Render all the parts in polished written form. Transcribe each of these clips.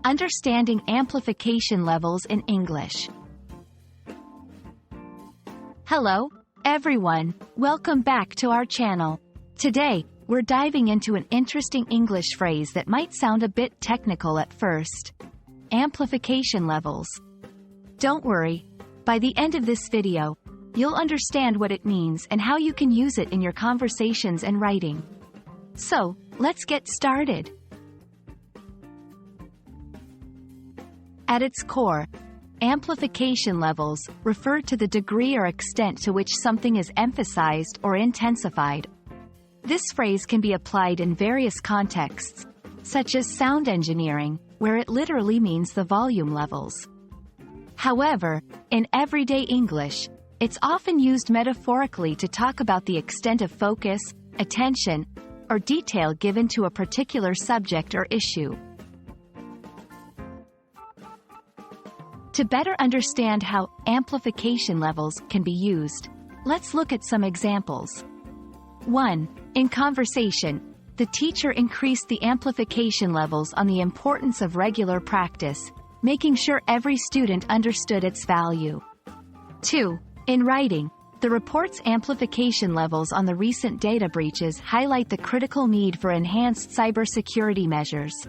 Understanding amplification levels in English. Hello, everyone. Welcome back to our channel. Today, we're diving into an interesting English phrase that might sound a bit technical at first. Amplification levels. Don't worry. By the end of this video, you'll understand what it means and how you can use it in your conversations and writing. So, let's get started. At its core, amplification levels refer to the degree or extent to which something is emphasized or intensified. This phrase can be applied in various contexts, such as sound engineering, where it literally means the volume levels. However, in everyday English, it's often used metaphorically to talk about the extent of focus, attention, or detail given to a particular subject or issue. To better understand how amplification levels can be used, let's look at some examples. 1. In conversation, the teacher increased the amplification levels on the importance of regular practice, making sure every student understood its value. 2. In writing, the report's amplification levels on the recent data breaches highlight the critical need for enhanced cybersecurity measures.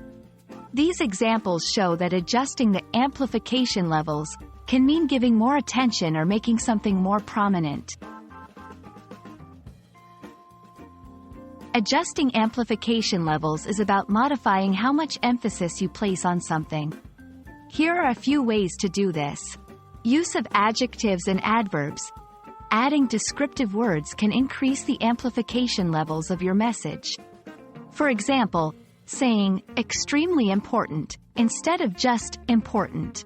These examples show that adjusting the amplification levels can mean giving more attention or making something more prominent. Adjusting amplification levels is about modifying how much emphasis you place on something. Here are a few ways to do this. Use of adjectives and adverbs. Adding descriptive words can increase the amplification levels of your message. For example, saying extremely important instead of just important.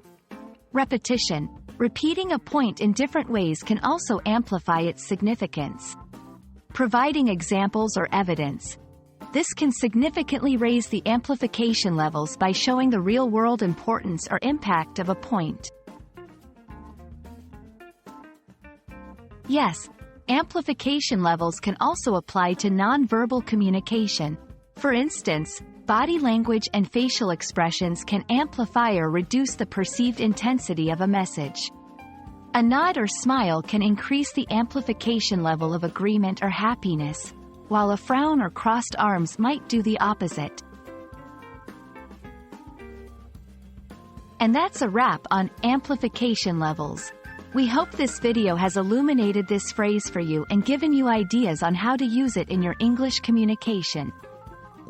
Repetition. Repeating a point in different ways can also amplify its significance. Providing examples or evidence. This can significantly raise the amplification levels by showing the real-world importance or impact of a point. Yes, amplification levels can also apply to non-verbal communication. For instance, body language and facial expressions can amplify or reduce the perceived intensity of a message. A nod or smile can increase the amplification level of agreement or happiness, while a frown or crossed arms might do the opposite. And that's a wrap on amplification levels. We hope this video has illuminated this phrase for you and given you ideas on how to use it in your English communication.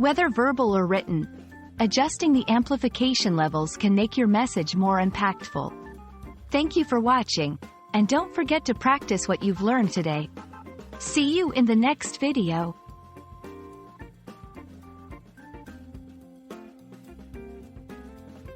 Whether verbal or written, adjusting the amplification levels can make your message more impactful. Thank you for watching, and don't forget to practice what you've learned today. See you in the next video.